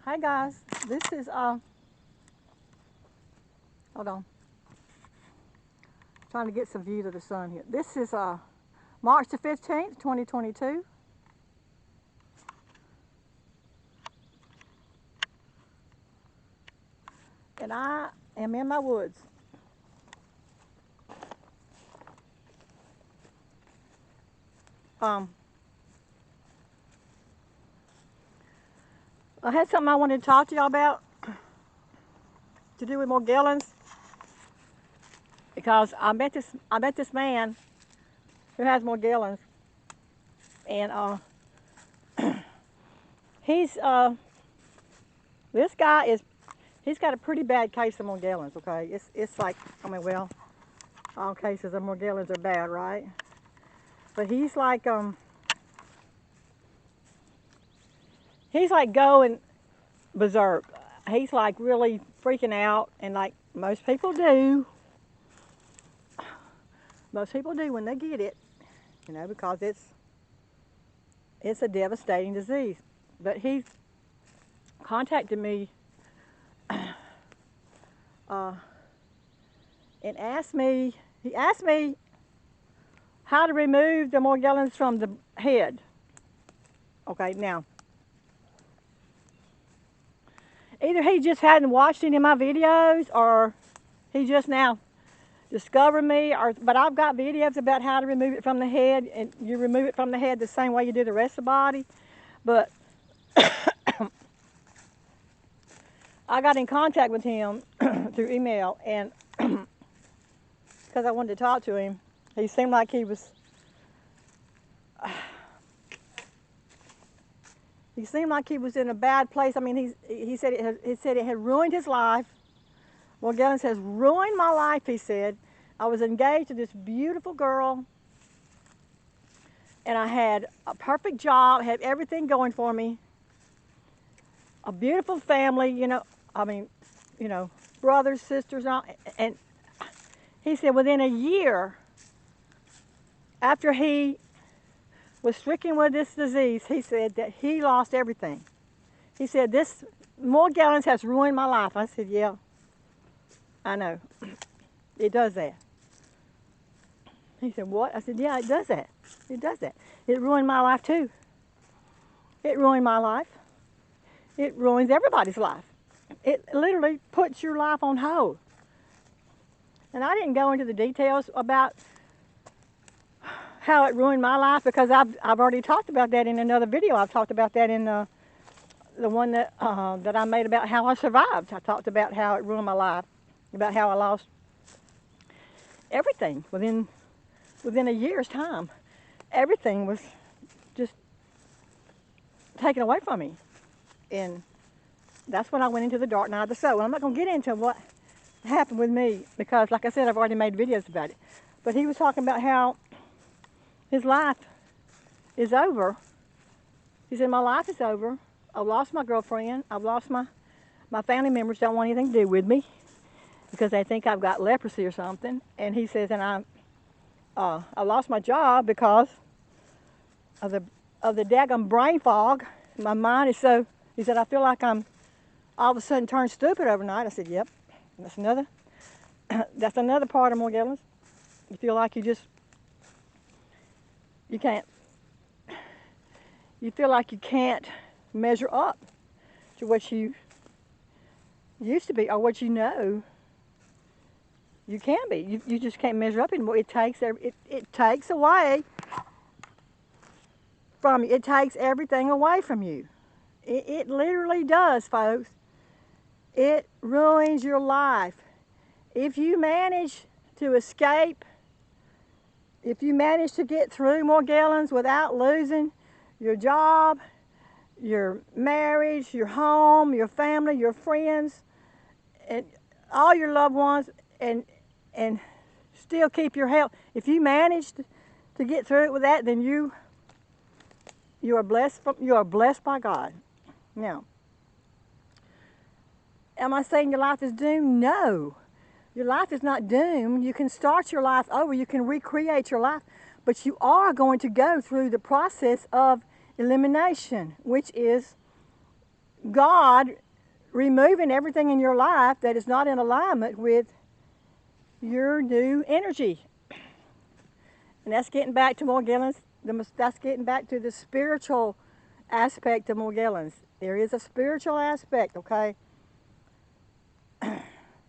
Hi guys, this is hold on, trying to get some view of the sun here. This is March the 15th, 2022. And I am in my woods. I had something I wanted to talk to y'all about to do with Morgellons, because I met this man who has Morgellons, and he's this guy is he's got a pretty bad case of Morgellons. Okay, it's like, I mean, well, all cases of Morgellons are bad, right? But he's like going berserk. He's like really freaking out, and like most people do when they get it, you know, because it's a devastating disease. But he contacted me and asked me how to remove the Morgellons from the head. Okay, now, either he just hadn't watched any of my videos, or he just now discovered me, but I've got videos about how to remove it from the head, and you remove it from the head the same way you do the rest of the body. But I got in contact with him through email, and because I wanted to talk to him. He seemed like he was in a bad place. I mean, he said it had ruined his life. Morgellons has ruined my life, he said. I was engaged to this beautiful girl, and I had a perfect job, had everything going for me, a beautiful family, you know, I mean, you know, brothers, sisters, and he said within a year after he was stricken with this disease, he said that he lost everything. He said, this Morgellons has ruined my life. I said, yeah, I know. It does that. He said, what? I said, yeah, it does that. It does that. It ruined my life too. It ruined my life. It ruins everybody's life. It literally puts your life on hold. And I didn't go into the details about how it ruined my life, because I've already talked about that in another video. I've talked about that in the one that I made about how I survived. I talked about how it ruined my life, about how I lost everything within a year's time. Everything was just taken away from me, and that's when I went into the dark night of the soul. And I'm not going to get into what happened with me, because, like I said, I've already made videos about it. But he was talking about how his life is over. He said, my life is over. I've lost my girlfriend. I've lost my family members. Don't want anything to do with me because they think I've got leprosy or something. And he says, and I lost my job because of the daggum brain fog. My mind is so, he said, I feel like I'm all of a sudden turned stupid overnight. I said, yep, that's another part of Morgellons. You feel like you feel like you can't measure up to what you used to be, or what you know you can be. You just can't measure up anymore. It takes away from you. It takes everything away from you. It literally does, folks. It ruins your life. If you manage to escape, if you manage to get through Morgellons without losing your job, your marriage, your home, your family, your friends, and all your loved ones, and still keep your health, if you manage to get through it with that, then you are blessed. You are blessed by God. Now, am I saying your life is doomed? No. Your life is not doomed. You can start your life over. You can recreate your life. But you are going to go through the process of elimination, which is God removing everything in your life that is not in alignment with your new energy. And that's getting back to Morgellons. That's getting back to the spiritual aspect of Morgellons. There is a spiritual aspect, okay?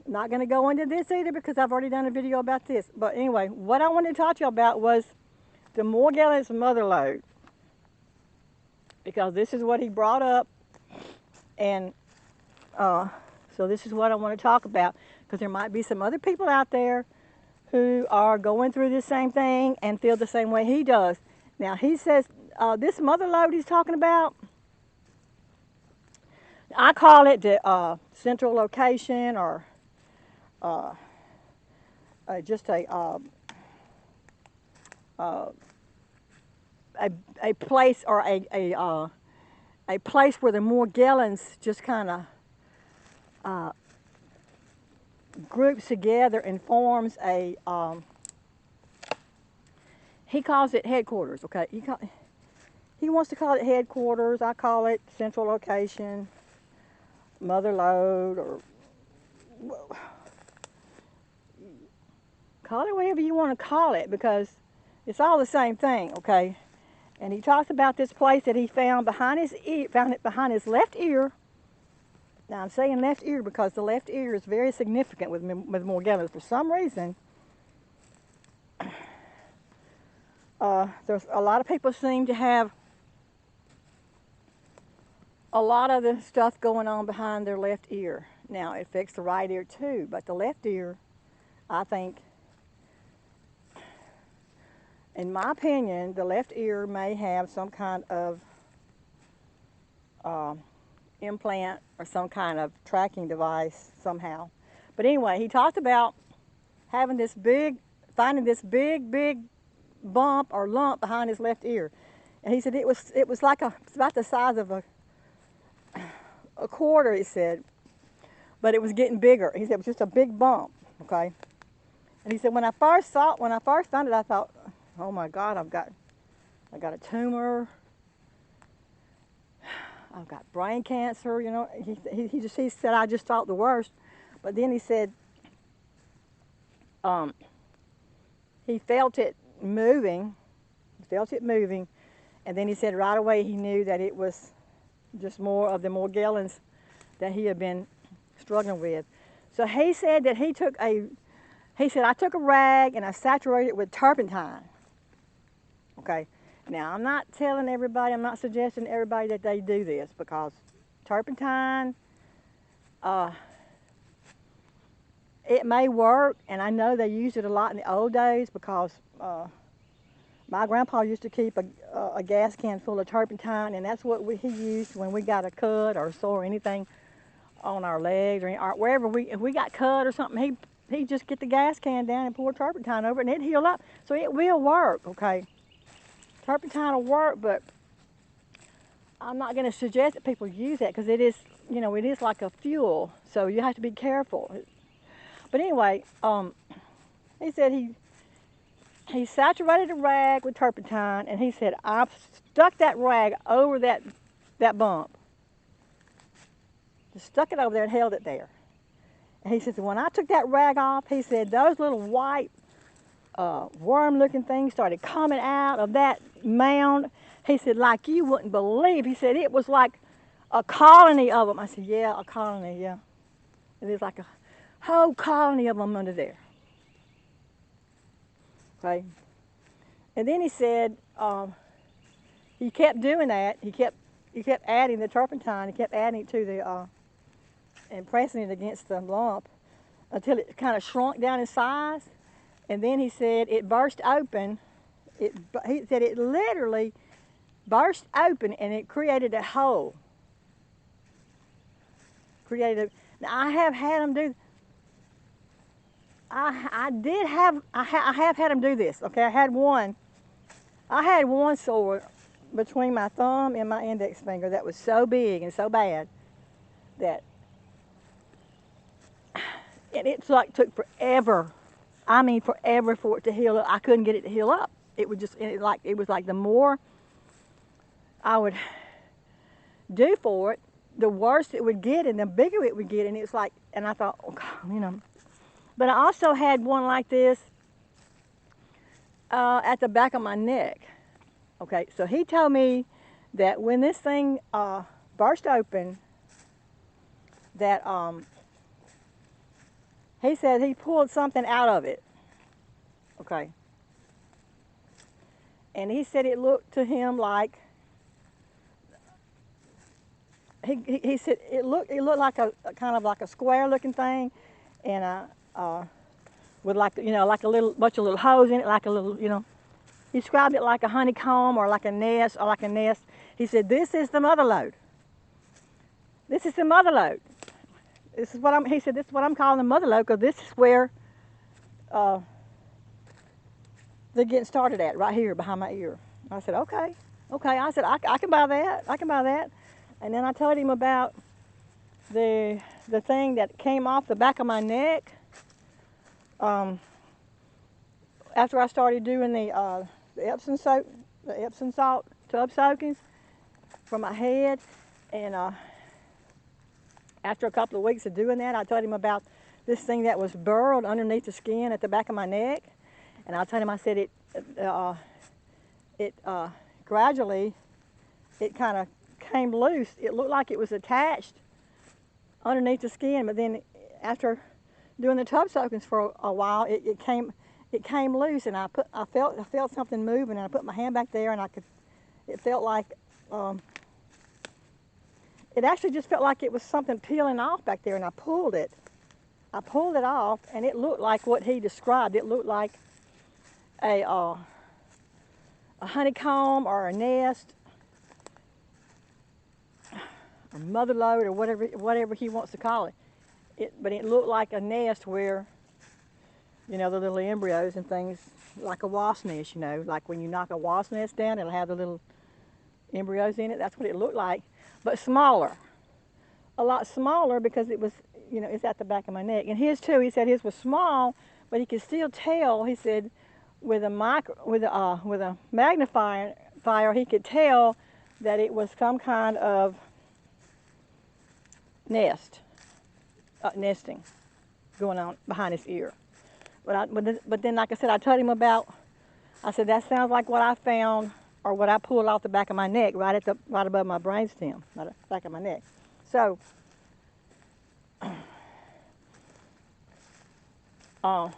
Not going to go into this either because I've already done a video about this. But anyway, what I wanted to talk to you about was the Morgellons Motherload. Because this is what he brought up. And so this is what I want to talk about. Because there might be some other people out there who are going through the same thing and feel the same way he does. Now he says this motherload he's talking about, I call it the central location, or just a place, or a place where the Morgellons just kind of groups together and forms a, he calls it headquarters, okay? He wants to call it headquarters. I call it central location, motherload, or call it whatever you want to call it, because it's all the same thing, okay? And he talks about this place that he found behind his ear, found it behind his left ear. Now I'm saying left ear because the left ear is very significant with Morgellons. For some reason, there's a lot of people seem to have a lot of the stuff going on behind their left ear. Now it affects the right ear too, but the left ear, I think, in my opinion, the left ear may have some kind of implant or some kind of tracking device somehow. But anyway, he talked about having this finding this big bump or lump behind his left ear. And he said it was like it's about the size of a quarter, he said, but it was getting bigger. He said it was just a big bump, okay? And he said when I first found it, I thought, oh my God, I got a tumor. I've got brain cancer, you know. He said I just thought the worst. But then he said he felt it moving. And then he said right away he knew that it was just more of the Morgellons that he had been struggling with. So he said that I took a rag and I saturated it with turpentine. Okay. Now, I'm not telling everybody, I'm not suggesting to everybody that they do this, because turpentine, it may work, and I know they used it a lot in the old days, because my grandpa used to keep a gas can full of turpentine, and that's what he used when we got a cut or sore or anything on our legs or wherever if we got cut or something, he'd just get the gas can down and pour turpentine over it, and it'd heal up. So it will work, okay? Turpentine will work, but I'm not going to suggest that people use that, because it is, you know, it is like a fuel, so you have to be careful. But anyway, he said he saturated a rag with turpentine, and he said I stuck that rag over that bump. Just stuck it over there and held it there. And he said when I took that rag off, he said those little white worm-looking things started coming out of that mound. He said, like you wouldn't believe. He said it was like a colony of them. I said, yeah, a colony, yeah. It is like a whole colony of them under there. Okay. And then he said he kept doing that. He kept adding the turpentine. He kept adding it to the and pressing it against the lump until it kind of shrunk down in size. And then he said it burst open. He said it literally burst open, and it created a hole. Now I have had them do. I have had them do this. Okay, I had one sore between my thumb and my index finger that was so big and so bad that it took forever. I mean, forever for it to heal up. I couldn't get it to heal up. It was like the more I would do for it, the worse it would get and the bigger it would get. And it's like, and I thought, oh God, you know. But I also had one like this at the back of my neck. Okay, so he told me that when this thing burst open, that he said he pulled something out of it. Okay. And he said it looked to him like he said it looked like a kind of like a square looking thing, and with like, you know, like a little bunch of little holes in it, like a little, you know. He described it like a honeycomb or like a nest or like a nest. He said, "This is the mother lode. This is the mother lode. This is what I'm." He said, "This is what I'm calling the mother lode because this is where they're getting started at, right here behind my ear." I said, "Okay, okay." I said, "I can buy that. I can buy that." And then I told him about the thing that came off the back of my neck. After I started doing the Epsom salt tub soakings for my head, and after a couple of weeks of doing that, I told him about this thing that was burrowed underneath the skin at the back of my neck, and I told him, I said it gradually, it kind of came loose. It looked like it was attached underneath the skin, but then after doing the tub soakings for a while, it came loose, and I felt something moving, and I put my hand back there, and it felt like it actually just felt like it was something peeling off back there, and I pulled it off, and it looked like what he described. It looked like a honeycomb or a nest, a mother lode, or whatever he wants to call it. But it looked like a nest where, you know, the little embryos and things, like a wasp nest, you know, like when you knock a wasp nest down, it'll have the little embryos in it. That's what it looked like, but smaller, a lot smaller, because it was, you know, it's at the back of my neck. And his too, he said his was small, but he could still tell. He said with a magnifier, he could tell that it was some kind of nesting going on behind his ear. But then, like I said, I told him about. I said, that sounds like what I found, or what I pulled off the back of my neck, right above my brainstem, right at the back of my neck. So,